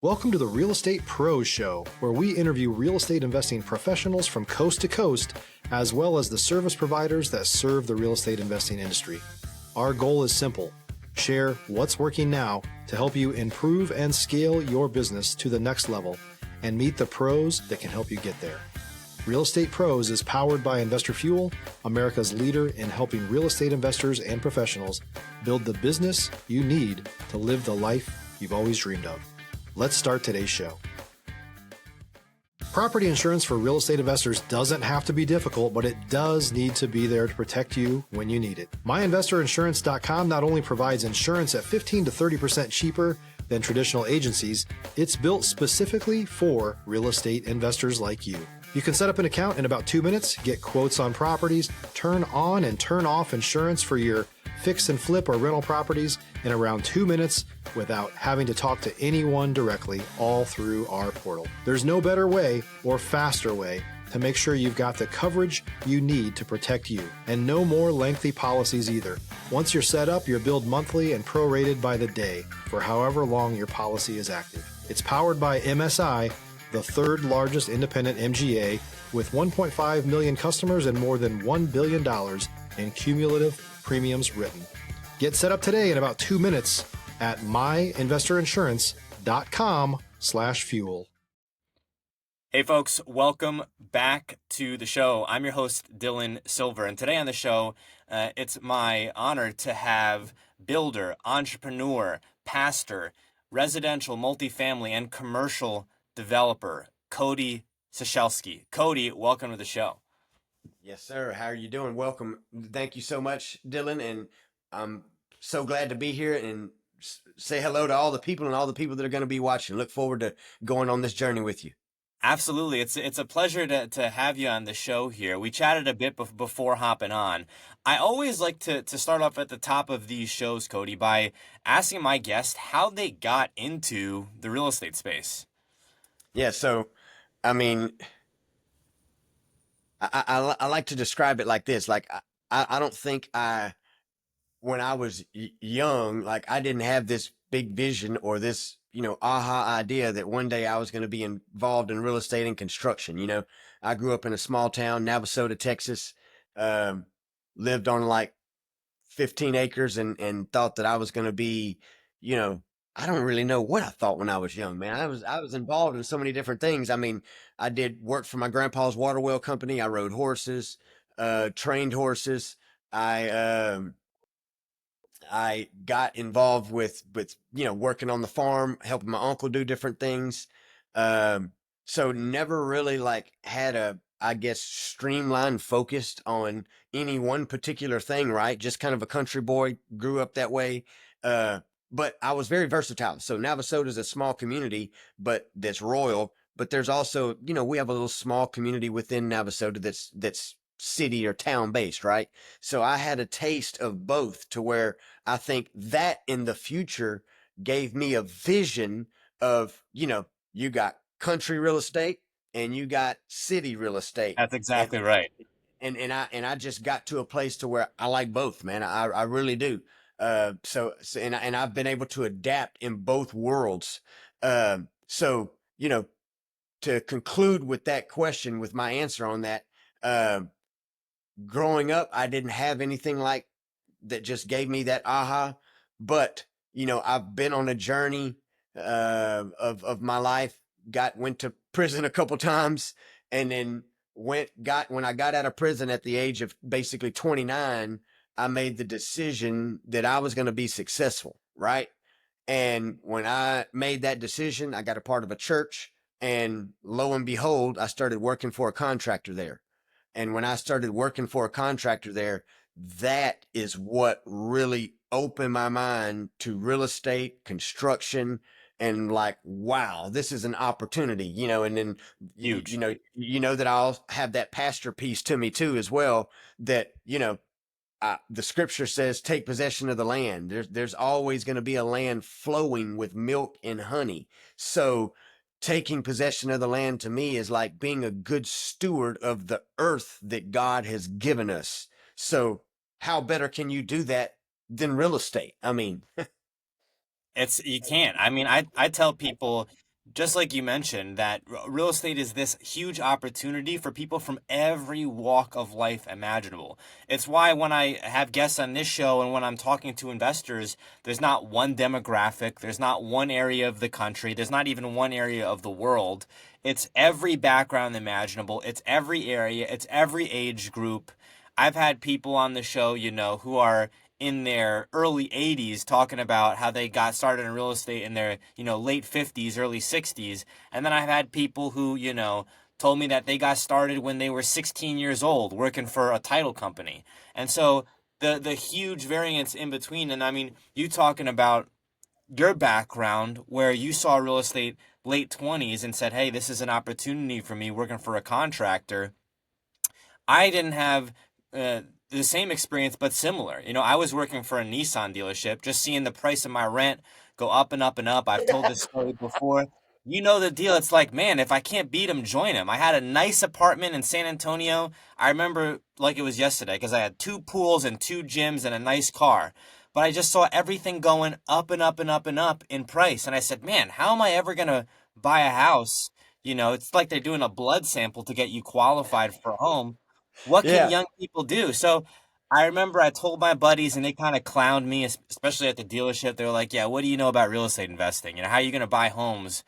Welcome to the Real Estate Pros Show, where we interview real estate investing professionals from coast to coast, as well as the service providers that serve the real estate investing industry. Our goal is simple: share what's working now to help you improve and scale your business to the next level and meet the pros that can help you get there. Real Estate Pros is powered by Investor Fuel, America's leader in helping real estate investors and professionals build the business you need to live the life you've always dreamed of. Let's start today's show. Property insurance for real estate investors doesn't have to be difficult, but it does need to be there to protect you when you need it. MyInvestorInsurance.com not only provides insurance at 15 to 30% cheaper than traditional agencies, it's built specifically for real estate investors like you. You can set up an account in about 2 minutes, get quotes on properties, turn on and turn off insurance for your fix and flip or rental properties in around 2 minutes without having to talk to anyone directly, all through our portal. There's no better way or faster way to make sure you've got the coverage you need to protect you, and no more lengthy policies either. Once you're set up, you're billed monthly and prorated by the day for however long your policy is active. It's powered by MSI, the third largest independent MGA, with 1.5 million customers and more than $1 billion in cumulative premiums written. Get set up today in about 2 minutes at myinvestorinsurance.com/fuel. Hey folks, welcome back to the show. I'm your host, Dylan Silver, and today on the show, it's my honor to have builder, entrepreneur, pastor, residential, multifamily, and commercial developer, Cody Sechelski. Cody, welcome to the show. Yes, sir. How are you doing? Welcome. Thank you so much, Dylan. And I'm so glad to be here and say hello to all the people and all the people that are going to be watching. Look forward to going on this journey with you. Absolutely. It's a pleasure to have you on the show here. We chatted a bit before hopping on. I always like to start off at the top of these shows, Cody, by asking my guest how they got into the real estate space. Yeah. So, I mean, I like to describe it like this. Like, I don't think when I was young, like I didn't have this big vision or this, aha idea that one day I was going to be involved in real estate and construction. I grew up in a small town, Navasota, Texas, lived on like 15 acres and thought that I was going to be, I don't really know what I thought when I was young, man. I was involved in so many different things. I mean, I did work for my grandpa's water well company. I rode horses, trained horses. I got involved with working on the farm, helping my uncle do different things. So never really like had I guess, streamlined, focused on any one particular thing, right? Just kind of a country boy, grew up that way. But I was very versatile. So Navasota is a small community, but that's royal. But there's also, we have a little small community within Navasota that's city or town based, right? So I had a taste of both, to where I think that in the future gave me a vision of, you got country real estate and you got city real estate. That's exactly right. And I just got to a place to where I like both, man. I really do. So I've been able to adapt in both worlds. So, to conclude with that question, with my answer on that, growing up, I didn't have anything like that just gave me that aha, but I've been on a journey of my life. Went to prison a couple times, and then when I got out of prison at the age of basically 29, I made the decision that I was going to be successful, right? And when I made that decision, I got a part of a church, and lo and behold, I started working for a contractor there. And when I started working for a contractor there, that is what really opened my mind to real estate, construction, and like, wow, this is an opportunity, and then Huge. that I'll have that pastor piece to me too, as well, that, the scripture says, take possession of the land. There's always going to be a land flowing with milk and honey. So taking possession of the land to me is like being a good steward of the earth that God has given us. So how better can you do that than real estate? I mean, You can't. I mean, I tell people just like you mentioned, that real estate is this huge opportunity for people from every walk of life imaginable. It's why when I have guests on this show and when I'm talking to investors, there's not one demographic, there's not one area of the country, there's not even one area of the world. It's every background imaginable, it's every area, it's every age group. I've had people on the show, who are in their early 80s talking about how they got started in real estate in their, late 50s, early 60s. And then I've had people who, told me that they got started when they were 16 years old working for a title company. And so the huge variance in between, and I mean, you talking about your background where you saw real estate late 20s and said, hey, this is an opportunity for me working for a contractor. I didn't have the same experience, but similar. I was working for a Nissan dealership, just seeing the price of my rent go up and up and up. I've told this story before. You know the deal. It's like, man, if I can't beat him, join him. I had a nice apartment in San Antonio. I remember like it was yesterday because I had 2 pools and 2 gyms and a nice car. But I just saw everything going up and up and up and up in price. And I said, man, how am I ever going to buy a house? It's like they're doing a blood sample to get you qualified for a home. What can Yeah. young people do? So I remember I told my buddies and they kind of clowned me, especially at the dealership. They were like, yeah, what do you know about real estate investing? How are you going to buy homes?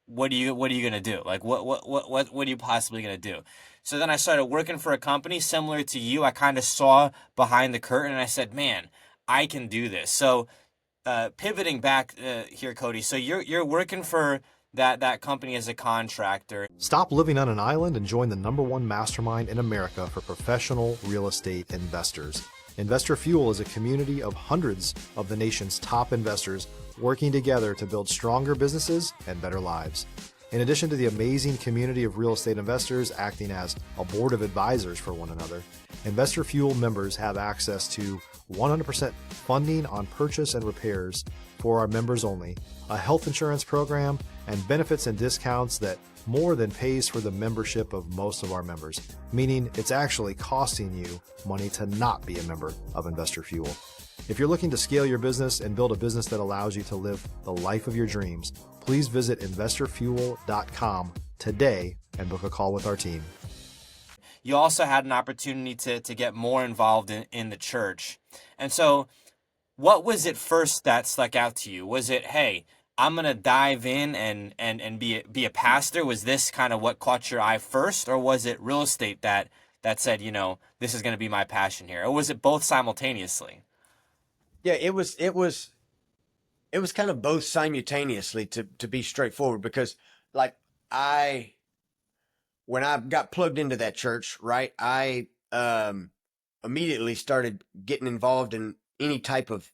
What are you going to do? Like, what are you possibly going to do? So then I started working for a company similar to you. I kind of saw behind the curtain and I said, man, I can do this. So pivoting back here, Cody. So you're working for that company as a contractor. Stop living on an island and join the #1 mastermind in America for professional real estate investors. Investor Fuel is a community of hundreds of the nation's top investors working together to build stronger businesses and better lives. In addition to the amazing community of real estate investors acting as a board of advisors for one another, Investor Fuel members have access to 100% funding on purchase and repairs for our members only, a health insurance program, and benefits and discounts that more than pays for the membership of most of our members, meaning it's actually costing you money to not be a member of Investor Fuel. If you're looking to scale your business and build a business that allows you to live the life of your dreams, please visit investorfuel.com today and book a call with our team. You also had an opportunity to get more involved in the church. And so what was it first that stuck out to you? Was it, hey, I'm going to dive in and be a pastor? Was this kind of what caught your eye first? Or was it real estate that said, this is going to be my passion here? Or was it both simultaneously? Yeah, it was kind of both simultaneously, to be straightforward, because like when I got plugged into that church, right, I immediately started getting involved in any type of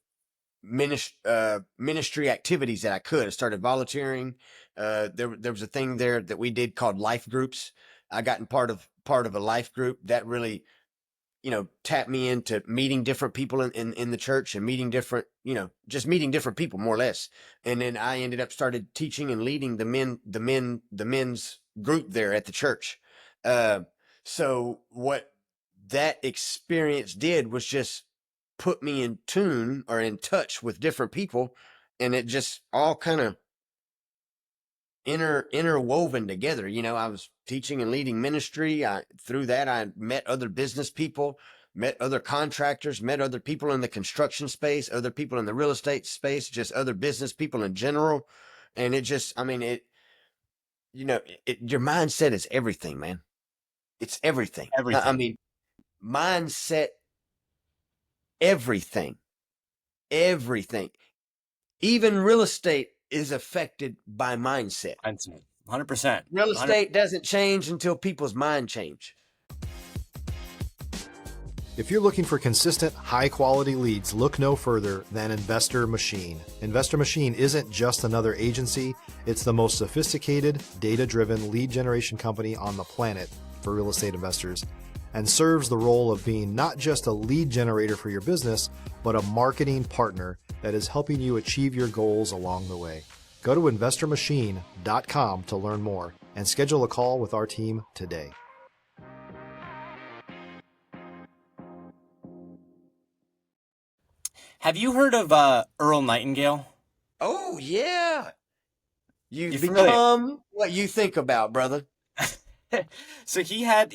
ministry activities that I could. I started volunteering. There was a thing there that we did called life groups. I got in part of a life group that really, tapped me into meeting different people in the church and meeting different, just meeting different people more or less. And then I ended up started teaching and leading the men's group there at the church. So what that experience did was just put me in tune or in touch with different people, and it just all kind of interwoven together. I was teaching and leading ministry. Through that, I met other business people, met other contractors, met other people in the construction space, other people in the real estate space, just other business people in general. And it just, I mean, your mindset is everything, man. It's everything. Everything. I mean, mindset, everything. Even real estate is affected by mindset. 100%. Real estate doesn't change until people's mind change. If you're looking for consistent, high-quality leads, look no further than Investor Machine. Investor Machine isn't just another agency. It's the most sophisticated, data-driven lead generation company on the planet for real estate investors, and serves the role of being not just a lead generator for your business, but a marketing partner that is helping you achieve your goals along the way. Go to investormachine.com to learn more and schedule a call with our team today. Have you heard of Earl Nightingale? Oh, yeah. You You familiar? become what you think about, brother. So he The has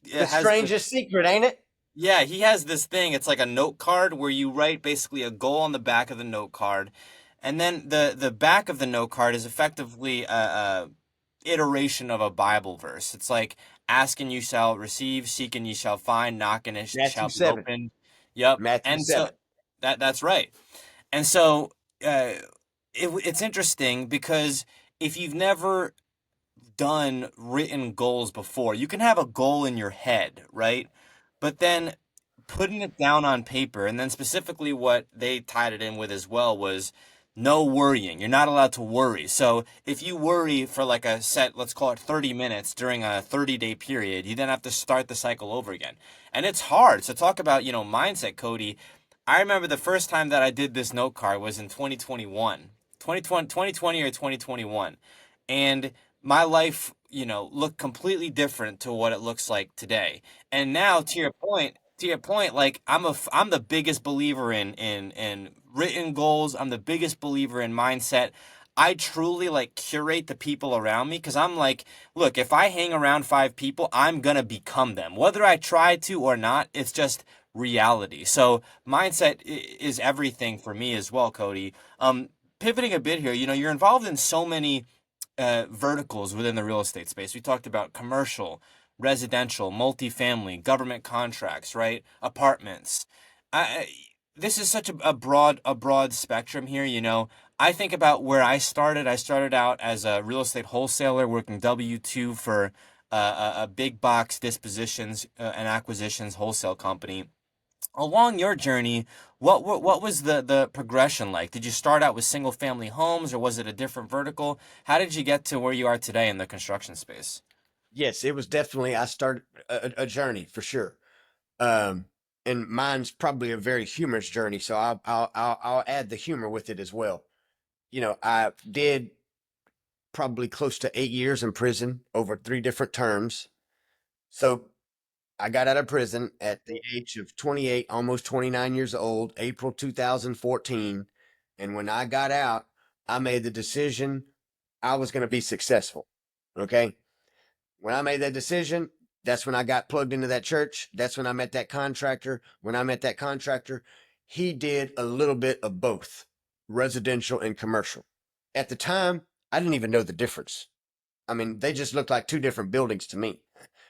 this. strangest secret, ain't it? Yeah, he has this thing. It's like a note card where you write basically a goal on the back of the note card, and then the back of the note card is effectively a iteration of a Bible verse. It's like asking you shall receive, seeking you shall find, knocking it Matthew shall be 7. opened. Yep. Matthew And so 7. that's right. And so it's interesting because if you've never done written goals before, you can have a goal in your head, right? But then putting it down on paper, and then specifically what they tied it in with as well was no worrying. You're not allowed to worry. So if you worry for like a set, let's call it 30 minutes during a 30-day period, you then have to start the cycle over again. And it's hard. So talk about, mindset, Cody. I remember the first time that I did this note card was in 2021, 2020 or 2021. And my life, looked completely different to what it looks like today. And now to your point, like I'm the biggest believer in written goals. I'm the biggest believer in mindset. I truly like curate the people around me because I'm like, look, if I hang around five people, I'm gonna become them. Whether I try to or not, it's just reality. So mindset is everything for me as well, Cody. Pivoting a bit here, you're involved in so many verticals within the real estate space. We talked about commercial, residential, multifamily, government contracts, right? Apartments. I, this is such a broad spectrum here. I think about where I started. I started out as a real estate wholesaler working W-2 for a big box dispositions and acquisitions wholesale company. Along your journey, what was the progression like? Did you start out with single family homes or was it a different vertical? How did you get to where you are today in the construction space? Yes, it was definitely, I started a journey for sure. Um, and mine's probably a very humorous journey, so I'll add the humor with it as well. I did probably close to 8 years in prison over three different terms. So I got out of prison at the age of 28, almost 29 years old, April 2014. And when I got out, I made the decision I was going to be successful. Okay. When I made that decision, that's when I got plugged into that church. That's when I met that contractor. When I met that contractor, he did a little bit of both residential and commercial. At the time, I didn't even know the difference. I mean, they just looked like two different buildings to me.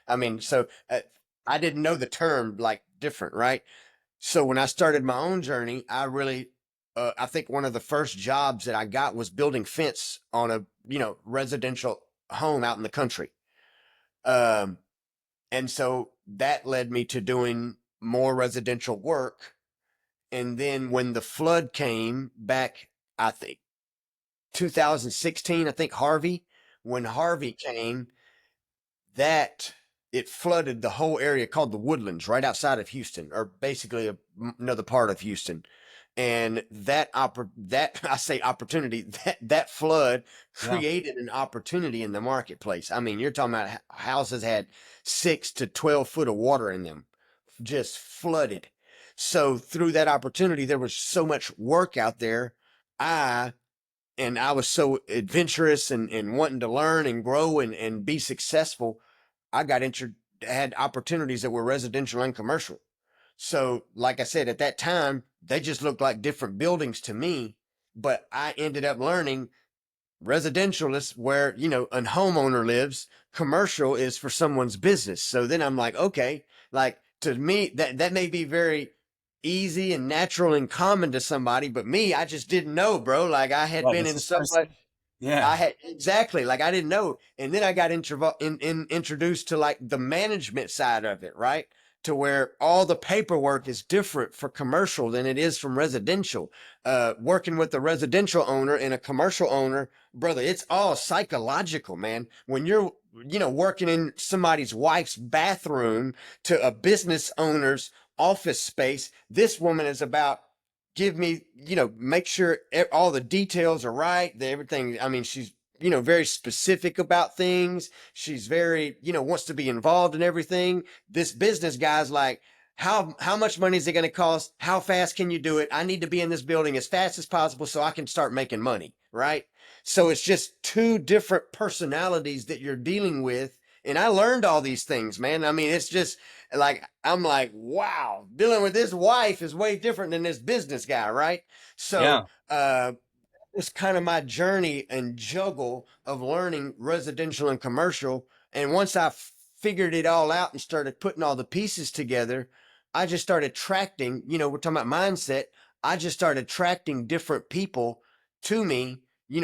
I mean, so I didn't know the term like different, right? So when I started my own journey, I think one of the first jobs that I got was building fence on a, residential home out in the country. Um, and so that led me to doing more residential work. And then when the flood came back, I think 2016, I think when Harvey came, that it flooded the whole area called the Woodlands right outside of Houston, or basically another part of Houston. And that I say opportunity, that flood Yeah. created an opportunity in the marketplace. I mean, you're talking about houses had 6 to 12 foot of water in them, just flooded. So through that opportunity, there was so much work out there. I I was so adventurous and wanting to learn and grow and be successful. I had opportunities that were residential and commercial. So, like I said, at that time, they just looked like different buildings to me. But I ended up learning residential is where, a homeowner lives. Commercial is for someone's business. So then I'm like, okay, like to me, that may be very easy and natural and common to somebody, but me, I just didn't know, bro. Like I had Right. been It's in his so first. much. Yeah. I had exactly like I didn't know, and then I got introduced to like the management side of it, right? To where all the paperwork is different for commercial than it is from residential. Working with a residential owner and a commercial owner, brother, it's all psychological, man. When you're working in somebody's wife's bathroom to a business owner's office space, this woman is about give me, make sure all the details are right. Everything. I mean, she's, very specific about things. She's very, wants to be involved in everything. This business guy's like, how much money is it going to cost? How fast can you do it? I need to be in this building as fast as possible so I can start making money. Right. So it's just two different personalities that you're dealing with. And I learned all these things, man. I mean, it's just like, I'm like, wow, dealing with this wife is way different than this business guy, right? So, Yeah. was kind of my journey and juggle of learning residential and commercial. And once I figured it all out and started putting all the pieces together, I just started attracting, we're talking about mindset. I just started attracting different people to me,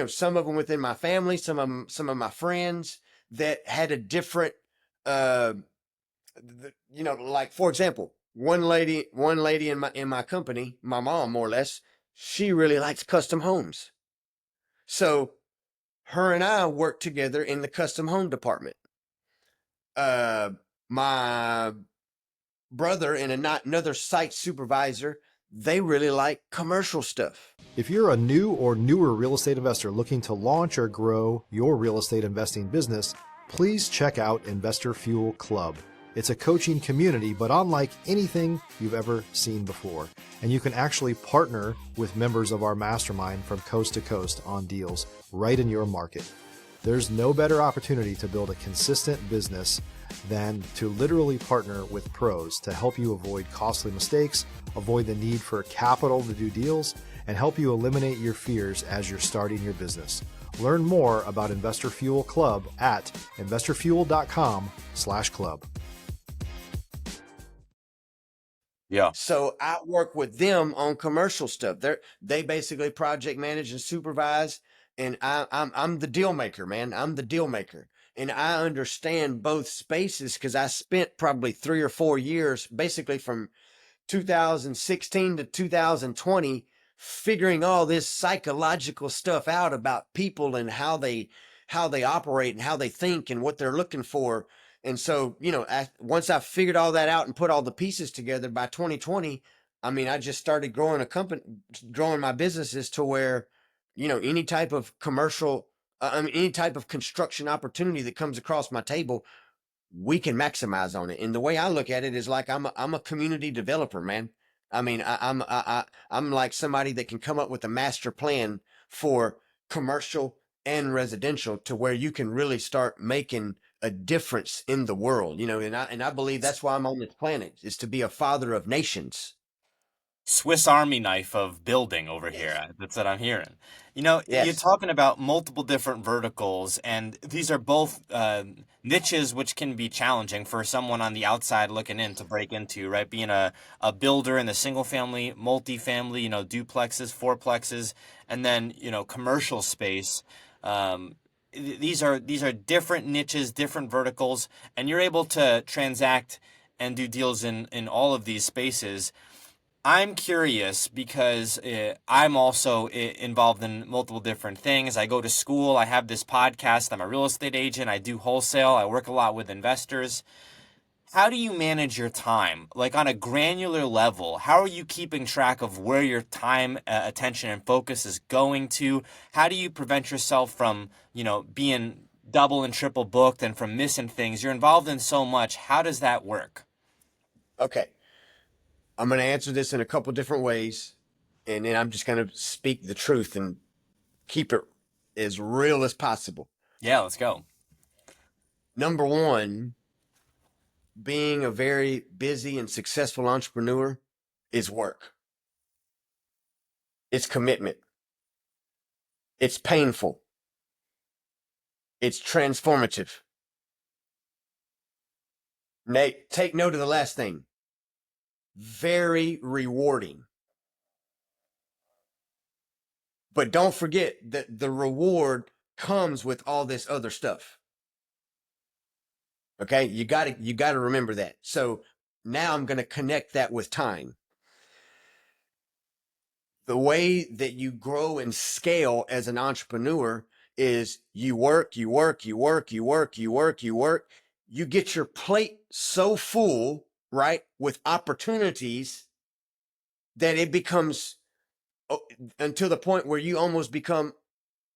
some of them within my family, some of my friends that had a different, uh, like for example, one lady in my company, my mom, more or less, she really likes custom homes. So her and I worked together in the custom home department. My brother and another site supervisor, they really like commercial stuff. If you're a new or newer real estate investor looking to launch or grow your real estate investing business, please check out Investor Fuel Club. It's a coaching community, but unlike anything you've ever seen before. And you can actually partner with members of our mastermind from coast to coast on deals right in your market. There's no better opportunity to build a consistent business than to literally partner with pros to help you avoid costly mistakes, avoid the need for capital to do deals, and help you eliminate your fears as you're starting your business. Learn more about Investor Fuel Club at investorfuel.com/club. Yeah. So I work with them on commercial stuff. They basically project manage and supervise, and I'm the deal maker, man. I'm the deal maker, and I understand both spaces because I spent probably 3 or 4 years, basically from 2016 to 2020, figuring all this psychological stuff out about people and how they operate and how they think and what they're looking for. And so, once I figured all that out and put all the pieces together by 2020, I mean, I just started growing my businesses to where, any type of commercial, any type of construction opportunity that comes across my table, we can maximize on it. And the way I look at it is like I'm a community developer, man. I mean, I'm like somebody that can come up with a master plan for commercial and residential to where you can really start making a difference in the world, and I believe that's why I'm on this planet, is to be a father of nations. Swiss Army knife of building over Yes. here. That's what I'm hearing. You're Yes. talking about multiple different verticals, and these are both niches which can be challenging for someone on the outside looking in to break into, right? Being a builder in the single family, multifamily, duplexes, fourplexes, and then, commercial space. Um, these are different niches, different verticals, and you're able to transact and do deals in all of these spaces. I'm curious because I'm also involved in multiple different things. I go to school. I have this podcast. I'm a real estate agent. I do wholesale. I work a lot with investors. How do you manage your time? Like on a granular level, how are you keeping track of where your time, attention, and focus is going to? How do you prevent yourself from, being double and triple booked and from missing things? You're involved in so much. How does that work? Okay. I'm going to answer this in a couple different ways, and then I'm just going to speak the truth and keep it as real as possible. Yeah, let's go. Number one, being a very busy and successful entrepreneur is work. It's commitment. It's painful. It's transformative. Nate, take note of the last thing. Very rewarding. But don't forget that the reward comes with all this other stuff. Okay? You got to remember that. So now I'm going to connect that with time. The way that you grow and scale as an entrepreneur is you work. You get your plate so full, right, with opportunities that it becomes until the point where you almost become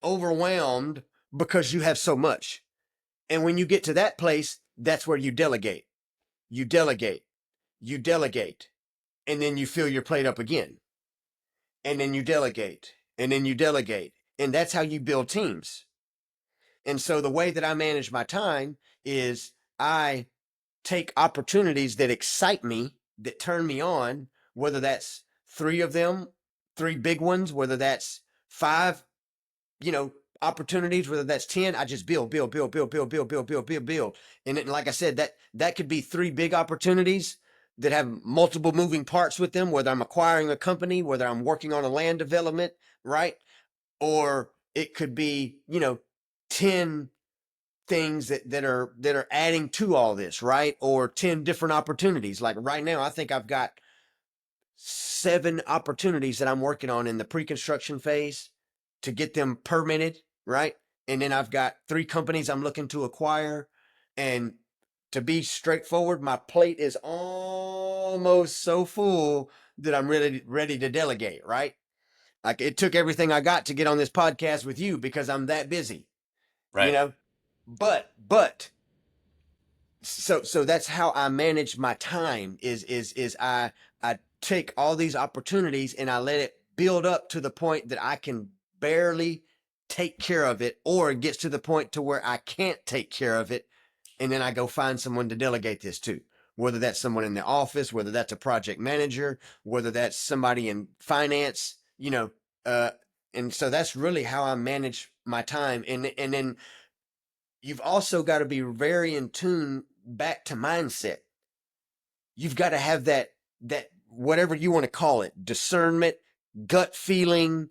overwhelmed because you have so much. And when you get to that place, that's where you delegate. You delegate. You delegate. And then you fill your plate up again. And then you delegate. And then you delegate. And that's how you build teams. And so the way that I manage my time is I take opportunities that excite me, that turn me on, whether that's three of them, three big ones, whether that's five, opportunities, whether that's 10, I just build, build, build, build, build, build, build, build, build, build. And like I said, that could be three big opportunities that have multiple moving parts with them, whether I'm acquiring a company, whether I'm working on a land development, right? Or it could be, 10 things that are adding to all this, right? Or 10 different opportunities. Like right now, I think I've got 7 opportunities that I'm working on in the pre-construction phase to get them permitted, right? And then I've got 3 companies I'm looking to acquire. And to be straightforward, my plate is almost so full that I'm ready to delegate, right? Like it took everything I got to get on this podcast with you because I'm that busy, you Right. know? But so that's how I manage my time is I take all these opportunities and I let it build up to the point that I can barely take care of it, or it gets to the point to where I can't take care of it, and then I go find someone to delegate this to, whether that's someone in the office, whether that's a project manager, whether that's somebody in finance, uh and so that's really how I manage my time. And then you've also got to be very in tune back to mindset. You've got to have that whatever you want to call it, discernment, gut feeling,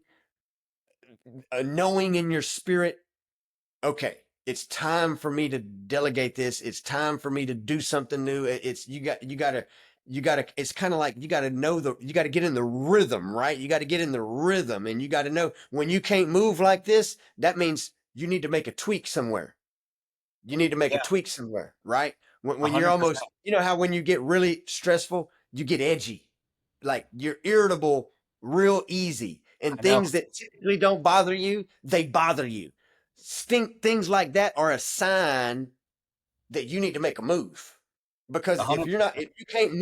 a knowing in your spirit. Okay, it's time for me to delegate this. It's time for me to do something new. It's you got to it's kind of like you got to get in the rhythm, right? You got to get in the rhythm, and you got to know when you can't move like this, that means you need to make a tweak somewhere. You need to make a Yeah. tweak somewhere, right? When you're 100%. almost, how when you get really stressful, you get edgy, like you're irritable real easy, and I know. things that typically don't bother you, they bother you. Things like that are a sign that you need to make a move. Because if 100%. you're not, if you can't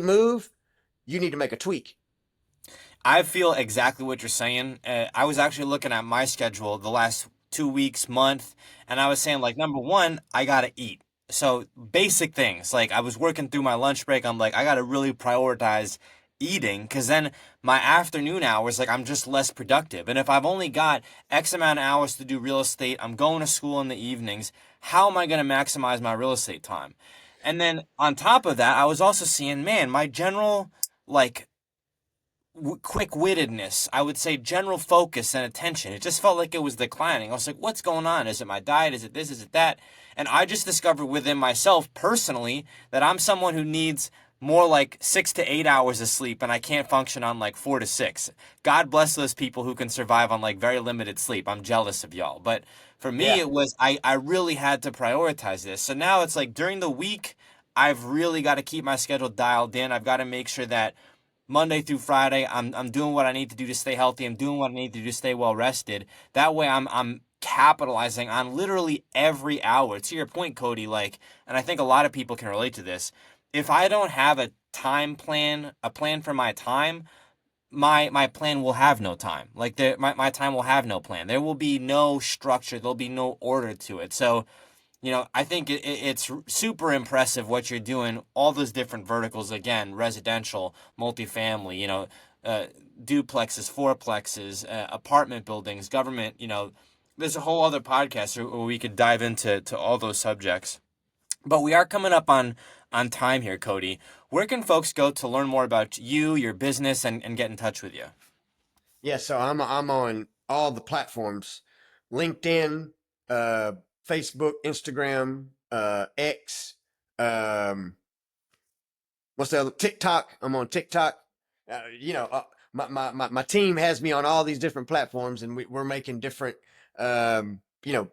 move, you need to make a tweak. I feel exactly what you're saying. I was actually looking at my schedule the last 2 weeks, month, and I was saying, like, number one, I gotta eat. So basic things, like I was working through my lunch break. I'm like, I gotta really prioritize eating, because then my afternoon hours, like, I'm just less productive. And if I've only got X amount of hours to do real estate, I'm going to school in the evenings. How am I gonna maximize my real estate time? And then on top of that, I was also seeing, man, my general, like, quick-wittedness, I would say general focus and attention, it just felt like it was declining. I was like, what's going on? Is it my diet? Is it this? Is it that? And I just discovered within myself personally that I'm someone who needs more like 6 to 8 hours of sleep, and I can't function on like 4 to 6. God bless those people who can survive on like very limited sleep. I'm jealous of y'all. But for me, Yeah. it was, I really had to prioritize this. So now it's like during the week, I've really got to keep my schedule dialed in. I've got to make sure that Monday through Friday, I'm doing what I need to do to stay healthy. I'm doing what I need to do to stay well rested. That way, I'm capitalizing on literally every hour. To your point, Cody, like, and I think a lot of people can relate to this. If I don't have a time plan, a plan for my time, my plan will have no time. Like, my time will have no plan. There will be no structure. There'll be no order to it. So, I think it's super impressive what you're doing, all those different verticals, again, residential, multifamily, duplexes, fourplexes, apartment buildings, government, there's a whole other podcast where we could dive into all those subjects. But we are coming up on time here, Cody. Where can folks go to learn more about you, your business, and get in touch with you? Yeah, so I'm on all the platforms: LinkedIn, uh, Facebook, Instagram, X, um, what's the other? TikTok. I'm on TikTok. My team has me on all these different platforms, and we're making different, um, you know,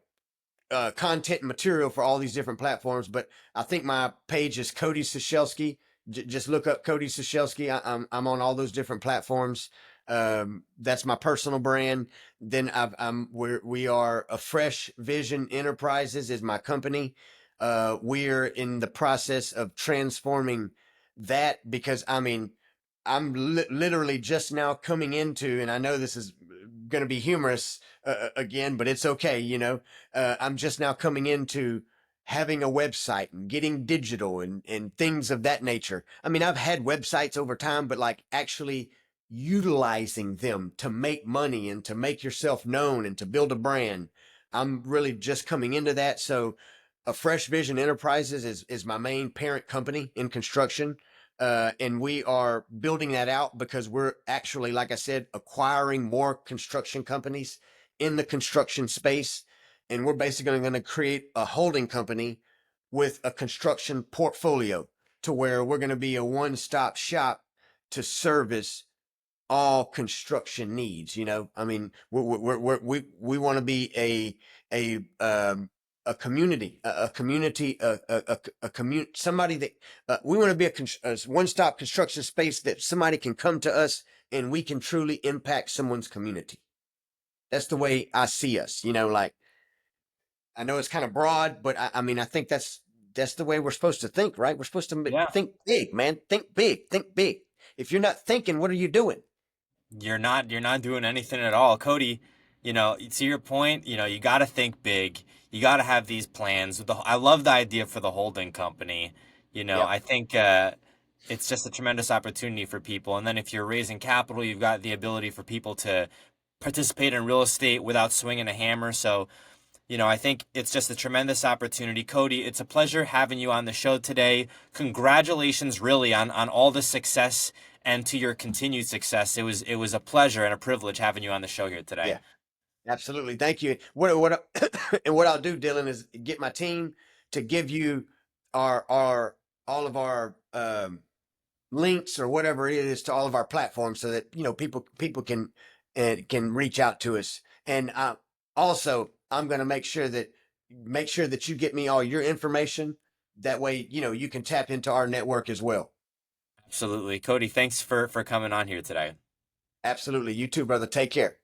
content and material for all these different platforms. But I think my page is Cody Sechelski. Just look up Cody Sechelski. I'm on all those different platforms. That's my personal brand. Then we are a Fresh Vision Enterprises is my company. We're in the process of transforming that, because I mean, I'm literally just now coming into, and I know this is going to be humorous again, but it's okay. You know, I'm just now coming into having a website and getting digital and things of that nature. I mean, I've had websites over time, but like actually utilizing them to make money and to make yourself known and to build a brand, I'm really just coming into that. So Fresh Vision Enterprises is my main parent company in construction. And we are building that out because we're actually, like I said, acquiring more construction companies in the construction space. And we're basically going to create a holding company with a construction portfolio to where we're going to be a one-stop shop to service all construction needs. You know, I mean, we want to be a community, somebody that we want to be a one-stop construction space that somebody can come to us and we can truly impact someone's community. That's the way I see us. You know, like, I know it's kind of broad, but I mean, I think that's the way we're supposed to think, right? We're supposed to think big, man. Think big. Think big. If you're not thinking, what are you doing? You're not doing anything at all. Cody, you know, to your point, you know, you got to think big. You got to have these plans. I love the idea for the holding company. You know, I think it's just a tremendous opportunity for people. And then if you're raising capital, you've got the ability for people to participate in real estate without swinging a hammer. So, you know, I think it's just a tremendous opportunity. Cody, it's a pleasure having you on the show today. Congratulations, really, on all the success and to your continued success. It was a pleasure and a privilege having you on the show here today. Yeah, absolutely. Thank you. What and what I'll do, Dylan, is get my team to give you all of our links or whatever it is to all of our platforms, so that, you know, people can reach out to us. And also, I'm going to make sure that you get me all your information. That way, you know, you can tap into our network as well. Absolutely. Cody, thanks for coming on here today. Absolutely. You too, brother. Take care.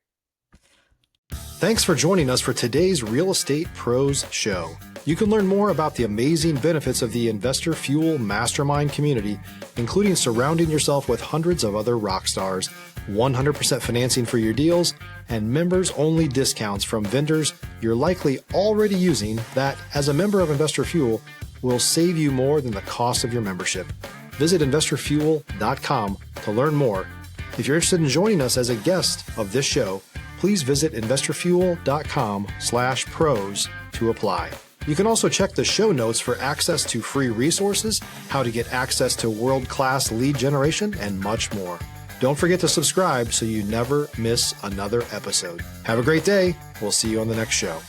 Thanks for joining us for today's Real Estate Pros Show. You can learn more about the amazing benefits of the Investor Fuel Mastermind community, including surrounding yourself with hundreds of other rock stars, 100% financing for your deals, and members-only discounts from vendors you're likely already using that, as a member of Investor Fuel, will save you more than the cost of your membership. Visit investorfuel.com to learn more. If you're interested in joining us as a guest of this show, please visit investorfuel.com/pros to apply. You can also check the show notes for access to free resources, how to get access to world-class lead generation, and much more. Don't forget to subscribe so you never miss another episode. Have a great day. We'll see you on the next show.